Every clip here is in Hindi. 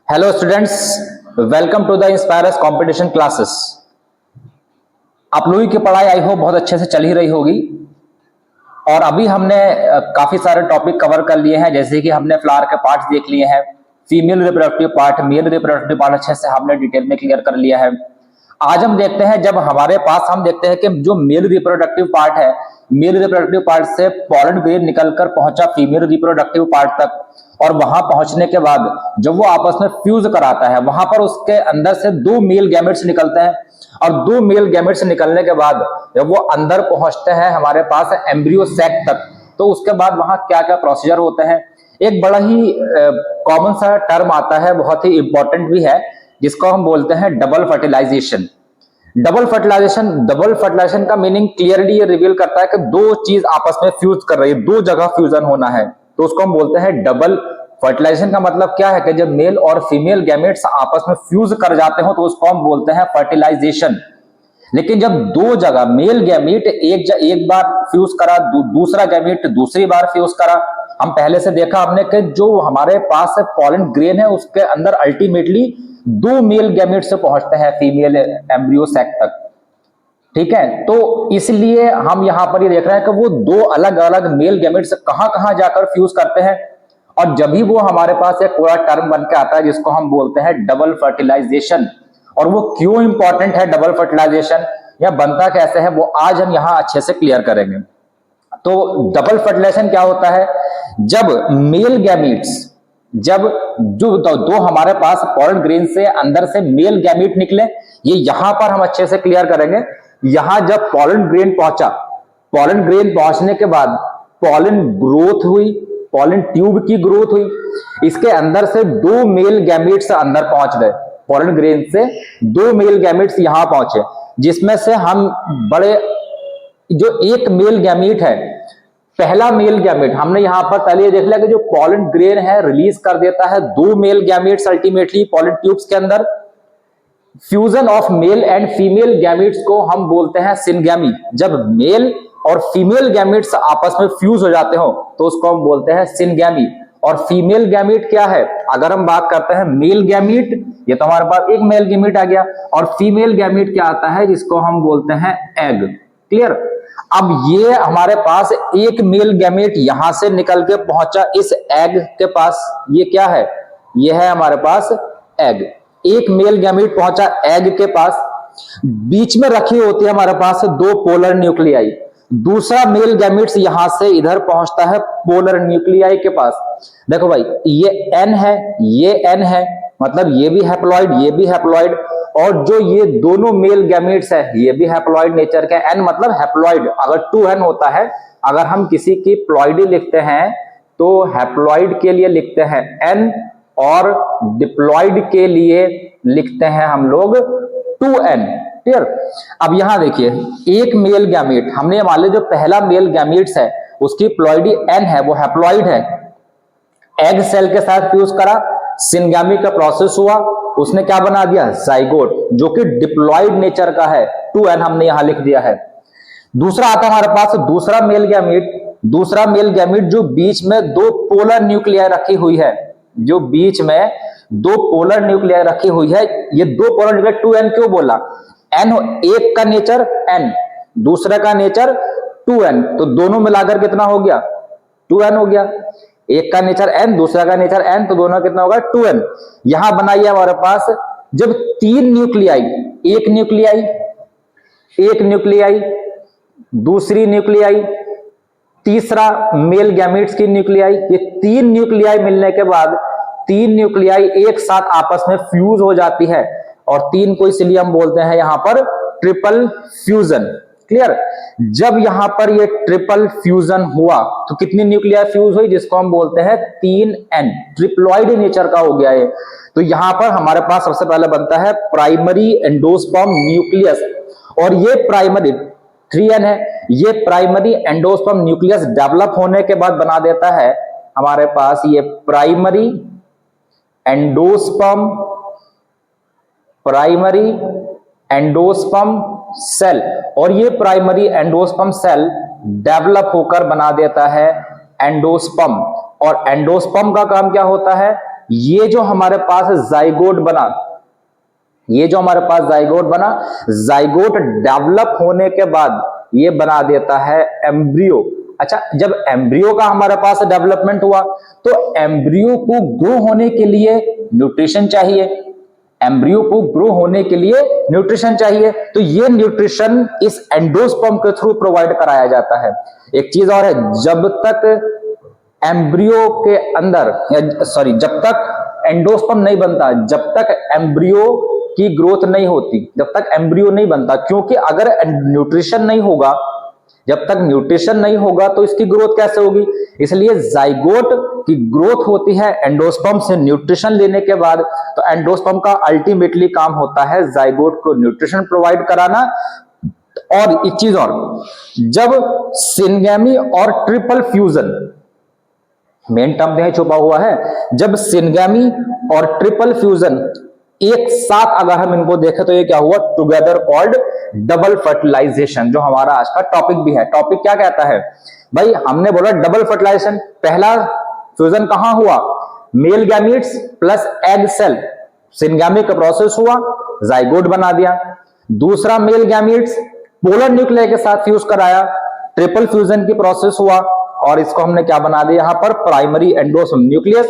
Hello students, welcome to the Inspires competition classes. आप लोगों की पढ़ाई आई होप बहुत अच्छे से चल ही रही होगी। और अभी हमने काफी सारे टॉपिक कवर कर लिए हैं, जैसे कि हमने फ्लावर के पार्ट्स देख लिए हैं, female reproductive part, male reproductive part अच्छे से हमने डिटेल में क्लियर कर लिया है। आज हम देखते हैं, जब हमारे पास हम देखते हैं कि जो मेल रिप्रोडक्टिव पार्ट है, मेल रिप्रोडक्टिव पार्ट से पॉलन ग्रेन निकलकर पहुंचा फीमेल रिप्रोडक्टिव पार्ट तक, और वहां पहुंचने के बाद जब वो आपस में फ्यूज कराता है, वहां पर उसके अंदर से दो मेल गैमेट्स निकलते हैं, और दो मेल गैमेट्स निकलने के बाद जब वो अंदर पहुंचते हैं हमारे पास एम्ब्रियो सैक तक, तो उसके बाद वहां क्या क्या प्रोसीजर होते हैं। एक बड़ा ही कॉमन सा टर्म आता है, बहुत ही इंपॉर्टेंट भी है, जिसको हम बोलते हैं डबल फर्टिलाइजेशन। डबल फर्टिलाइजेशन का मीनिंग क्लियरली ये रिवील करता है कि दो चीज आपस में फ्यूज कर रही है, दो जगह फ्यूजन होना है, तो उसको हम बोलते हैं डबल फर्टिलाइजेशन। का मतलब क्या है कि जब मेल और फीमेल गैमेट्स आपस में फ्यूज कर जाते हो तो उसको हम बोलते हैं फर्टिलाइजेशन। लेकिन जब दो जगह मेल गैमेट एक बार फ्यूज करा, दूसरा गैमेट दूसरी बार फ्यूज करा, हम पहले से देखा हमने कि जो हमारे पास पॉलन ग्रेन है उसके अंदर अल्टीमेटली दो मेल गैमेट से पहुंचते हैं फीमेल एम्ब्रियो सैक तक। ठीक है, तो इसलिए हम यहां पर ये देख रहे हैं कि वो दो अलग अलग मेल गैमेट्स कहां कहां जाकर फ्यूज करते हैं, और जब भी वो हमारे पास एक पूरा टर्म बन के आता है जिसको हम बोलते हैं डबल फर्टिलाइजेशन। और वो क्यों इंपॉर्टेंट है डबल फर्टिलाइजेशन, या बनता कैसे है, वो आज हम यहां अच्छे से क्लियर करेंगे। तो डबल फर्टिलाइजेशन क्या होता है, जब मेल गैमेट्स, जब जो दो हमारे पास पॉलन ग्रेन से अंदर से मेल गैमेट निकले, ये यहां पर हम अच्छे से क्लियर करेंगे। यहां जब पॉलन ग्रेन पहुंचा, पॉलन ग्रेन पहुंचने के बाद पॉलन ग्रोथ हुई, पॉलन ट्यूब की ग्रोथ हुई, इसके अंदर से दो मेल गैमेट्स अंदर पहुंच गए, पॉलन ग्रेन से दो मेल गैमेट्स यहां पहुंचे, जिसमें से हम बड़े जो एक मेल गैमेट है, पहला मेल गैमेट हमने यहां पर पहले ये देख लिया कि जो पॉलन ग्रेन है रिलीज कर देता है दो male gametes ultimately pollen tubes के अंदर। Fusion of male and female gametes को हम बोलते हैं सिनगैमी। जब मेल और फीमेल गैमेट्स आपस में फ्यूज हो जाते हो तो उसको हम बोलते हैं सिनगैमी। और फीमेल गैमेट क्या है, अगर हम बात करते हैं मेल गैमेट, ये तो हमारे पास एक मेल गैमेट आ गया, और फीमेल गैमेट क्या आता है जिसको हम बोलते हैं एग। क्लियर। अब ये हमारे पास एक मेल गैमेट यहां से निकल के पहुंचा इस एग के पास, ये क्या है, ये है हमारे पास एग। एक मेल गैमेट पहुंचा एग के पास, बीच में रखी होती है हमारे पास दो पोलर न्यूक्लियाई। दूसरा मेल गैमेट्स यहां से इधर पहुंचता है पोलर न्यूक्लियाई के पास। देखो भाई, ये एन है, ये एन है, मतलब ये भी हैप्लॉइड, ये भी हैप्लॉइड, और जो ये दोनों मेल गैमेट्स है ये भी हैप्लॉइड नेचर के। एन मतलब हैप्लॉइड, अगर 2n होता है, अगर हम किसी की प्लॉइडी लिखते हैं तो हैप्लॉइड के लिए लिखते हैं n, और डिप्लॉइड के लिए लिखते हैं हम लोग 2n। क्लियर। अब यहां देखिए, एक मेल गैमेट हमने मान लीजिए जो पहला मेल गैमेट्स है उसकी प्लॉइडी n है, वो हैप्लॉइड है, एग सेल के साथ फ्यूज करा, सिनगैमी का प्रोसेस हुआ, उसने क्या बना दिया, जाइगोट, जो कि डिप्लॉइड नेचर का है, 2n हमने यहां लिख दिया है। दूसरा आता है हमारे पास दूसरा मेल गैमेट जो बीच में दो पोलर न्यूक्लियाई रखी हुई है, जो बीच में दो पोलर न्यूक्लियाई रखी हुई है। ये दो पोलर न्यूक्लियाई 2n क्यों बोला, n एक का नेचर n, दूसरे का नेचर 2n, तो दोनों मिलाकर कितना हो गया, 2n हो गया। एक का नेचर n, दूसरा का नेचर n, तो दोनों कितना होगा 2n। यहां बनाइए हमारे पास जब तीन न्यूक्लियाई, एक न्यूक्लियाई, दूसरी न्यूक्लियाई, तीसरा मेल गैमेट्स की न्यूक्लियाई, ये तीन न्यूक्लियाई मिलने के बाद तीन न्यूक्लियाई एक साथ आपस में फ्यूज हो जाती है, और तीन को इसलिए हम बोलते हैं यहां पर ट्रिपल फ्यूजन। क्लियर। जब यहां पर ये ट्रिपल फ्यूजन हुआ तो कितनी न्यूक्लियाई फ्यूज हुई, जिसको हम बोलते हैं 3n, ट्रिप्लॉइड नेचर का हो गया है। तो यहां पर हमारे पास सबसे पहले बनता है प्राइमरी एंडोस्पर्म न्यूक्लियस, और ये प्राइमरी 3n है, ये प्राइमरी एंडोस्पर्म न्यूक्लियस डेवलप होने के बाद बना देता है हमारे पास ये प्राइमरी एंडोस्पर्म सेल, और ये प्राइमरी एंडोस्पर्म सेल डेवलप होकर बना देता है एंडोस्पर्म। और एंडोस्पर्म का काम क्या होता है, ये जो हमारे पास जाइगोट बना, ये जो हमारे पास जाइगोट बना, जाइगोट डेवलप होने के बाद ये बना देता है एम्ब्रियो। अच्छा, जब एम्ब्रियो का हमारे पास डेवलपमेंट हुआ तो एम्ब्रियो को ग्रो होने के लिए न्यूट्रिशन चाहिए, एम्ब्रियो को ग्रो होने के लिए न्यूट्रिशन चाहिए, तो ये न्यूट्रिशन इस एंडोस्पर्म के थ्रू प्रोवाइड कराया जाता है। एक चीज और है, जब तक एम्ब्रियो के अंदर सॉरी जब तक एंडोस्पर्म नहीं बनता, जब तक एम्ब्रियो की ग्रोथ नहीं होती, जब तक एम्ब्रियो नहीं बनता, क्योंकि अगर न्यूट्रिशन नहीं होगा, जब तक न्यूट्रिशन नहीं होगा तो इसकी ग्रोथ कैसे होगी। इसलिए जाइगोट की ग्रोथ होती है एंडोस्पर्म से न्यूट्रिशन लेने के बाद। तो एंडोस्पर्म का अल्टीमेटली काम होता है जाइगोट को न्यूट्रिशन प्रोवाइड कराना। और एक चीज और, जब सिनगेमी और ट्रिपल फ्यूजन, मेन टर्म यही छुपा हुआ है, जब सिनगेमी और ट्रिपल फ्यूजन एक साथ अगर हम इनको देखें तो ये क्या हुआ, टुगेदर कॉल्ड डबल फर्टिलाइजेशन, जो हमारा आज का टॉपिक भी है। टॉपिक क्या कहता है भाई, हमने बोला डबल फर्टिलाइजेशन। पहला फ्यूजन कहां हुआ, male gametes plus egg cell, syngamy का प्रोसेस हुआ, जाइगोट बना दिया। दूसरा मेल गैमीट्स पोलर न्यूक्लियर के साथ फ्यूज कराया, ट्रिपल फ्यूजन की प्रोसेस हुआ, और इसको हमने क्या बना दिया यहां पर, प्राइमरी एंडोस्पर्म न्यूक्लियस।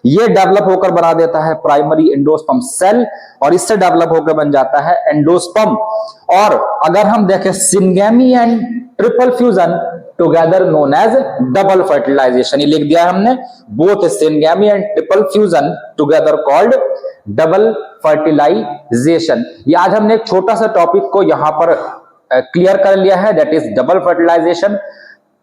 ये डेवलप होकर बना देता है प्राइमरी एंडोस्पर्म सेल, और इससे डेवलप होकर बन जाता है एंडोस्पर्म। और अगर हम देखें syngamy and triple fusion together known as double fertilization, ये लिख दिया है हमने, both syngamy and triple fusion together called double fertilization. ये आज हमने एक छोटा सा टॉपिक को यहां पर क्लियर कर लिया है, that is double fertilization.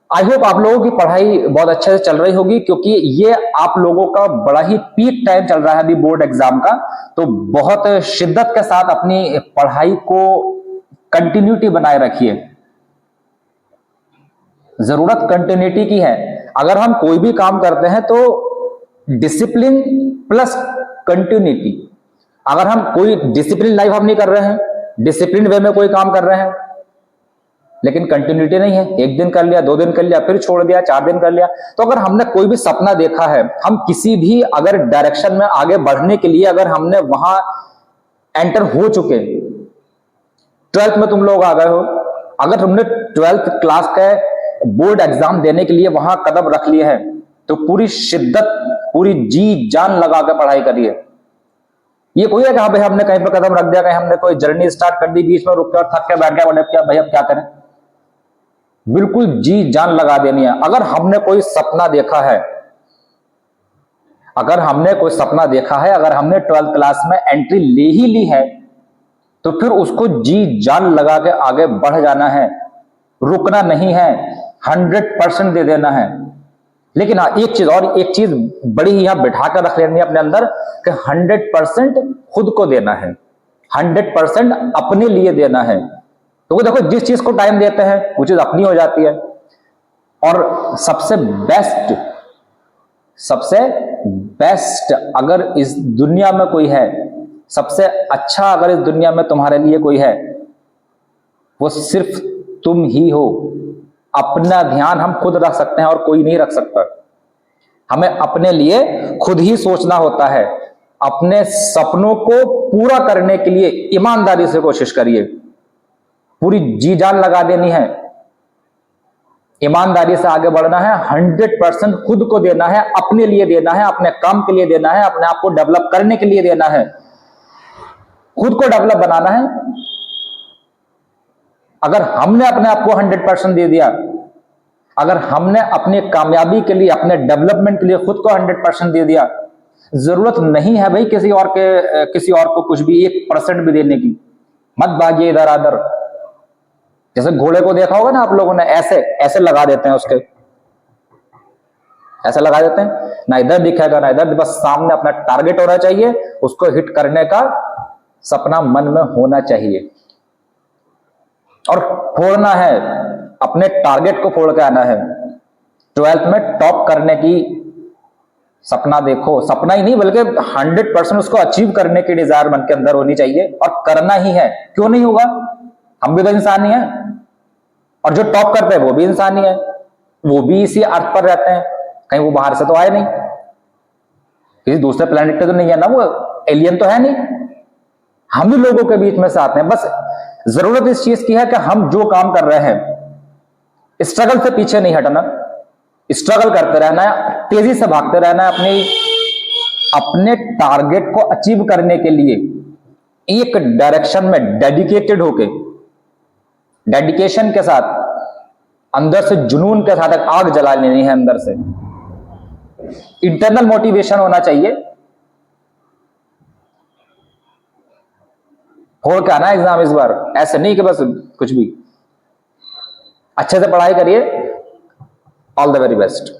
I hope आप लोगों की पढ़ाई बहुत अच्छे से चल रही होगी, क्योंकि ये आप लोगों का बड़ा ही पीक टाइम चल रहा है अभी बोर्ड एग्जाम का। तो बहुत शिद्दत के साथ अपनी पढ़ाई को कंटिन्यूटी बनाए रखिए, जरूरत कंटिन्यूटी की है। अगर हम कोई भी काम करते हैं तो डिसिप्लिन प्लस कंटिन्यूटी, अगर हम कोई डिसिप्लिन लाइफ हम नहीं कर रहे हैं, डिसिप्लिन वे में कोई काम कर रहे हैं लेकिन कंटिन्यूटी नहीं है, एक दिन कर लिया, 2 दिन कर लिया, फिर छोड़ दिया, 4 दिन कर लिया। तो अगर हमने कोई भी सपना देखा है, हम किसी भी अगर डायरेक्शन में आगे बढ़ने के लिए अगर हमने वहां एंटर हो चुके, 12th में तुम लोग आ गए हो, अगर तुमने 12th क्लास के बोर्ड एग्जाम देने के लिए वहां कदम रख लिए हैं, तो पूरी शिद्दत, पूरी जी जान लगा के पढ़ाई करिए। ये कोई है कि हाँ भाई हमने कहीं पर कदम रख दिया, कहीं हमने कोई जर्नी स्टार्ट कर दी, बीच में रुक के और थक के बैठ गया, बोले क्या भाई अब क्या करें। बिल्कुल जी जान लगा देनी है। अगर हमने कोई सपना देखा है, अगर हमने कोई सपना देखा है, अगर हमने 12th क्लास में एंट्री ले ही ली है, तो फिर उसको जी जान लगा के आगे बढ़ जाना है, रुकना नहीं है, 100% दे देना है। लेकिन हाँ एक चीज और, एक चीज बड़ी ही यहां बिठा कर रख लेनी है अपने अंदर कि 100% खुद को देना है, 100% अपने लिए देना है। तो देखो जिस चीज को टाइम देते हैं वो चीज अपनी हो जाती है। और सबसे बेस्ट अगर इस दुनिया में कोई है, सबसे अच्छा अगर इस दुनिया में तुम्हारे लिए कोई है, वो सिर्फ तुम ही हो। अपना ध्यान हम खुद रख सकते हैं और कोई नहीं रख सकता। हमें अपने लिए खुद ही सोचना होता है। अपने सपनों को पूरा करने के लिए ईमानदारी से कोशिश करिए, पूरी जी जान लगा देनी है, ईमानदारी से आगे बढ़ना है, 100% खुद को देना है, अपने लिए देना है, अपने काम के लिए देना है, अपने आप को डेवलप करने के लिए देना है, खुद को डेवलप बनाना है। अगर हमने अपने आप को 100% दे दिया, अगर हमने अपनी कामयाबी के लिए, अपने डेवलपमेंट के लिए खुद को 100% दे दिया, जरूरत नहीं है भाई किसी और को कुछ भी 1% भी देने की। मत भागिए इधर उधर। जैसे घोड़े को देखा होगा ना आप लोगों ने, ऐसे लगा देते हैं, उसके ऐसे लगा देते हैं, ना इधर दिखेगा ना इधर, बस सामने अपना टारगेट होना चाहिए, उसको हिट करने का सपना मन में होना चाहिए और फोड़ना है, अपने टारगेट को फोड़ के आना है। 12th में टॉप करने की सपना देखो, सपना ही नहीं बल्कि 100% उसको अचीव करने की डिजायर मन के अंदर होनी चाहिए, और करना ही है। क्यों नहीं होगा, हम भी तो इंसान ही हैं, और जो टॉप करते हैं वो भी इंसान ही है, वो भी इसी अर्थ पर रहते हैं, कहीं वो बाहर से तो आए नहीं। किसी दूसरे प्लेनेट पे तो नहीं है ना, वो एलियन तो है नहीं, हम भी लोगों के बीच में से आते हैं। बस जरूरत इस चीज की है कि हम जो काम कर रहे हैं स्ट्रगल से पीछे नहीं हटना, स्ट्रगल करते रहना है, तेजी से भागते रहना है, अपने टारगेट को अचीव करने के लिए एक डायरेक्शन में डेडिकेटेड होके, डेडिकेशन के साथ, अंदर से जुनून के साथ एक आग जला लेनी है। अंदर से इंटरनल मोटिवेशन होना चाहिए। हो क्या ना एग्जाम इस बार, ऐसे नहीं कि बस कुछ भी। अच्छे से पढ़ाई करिए। All the very best.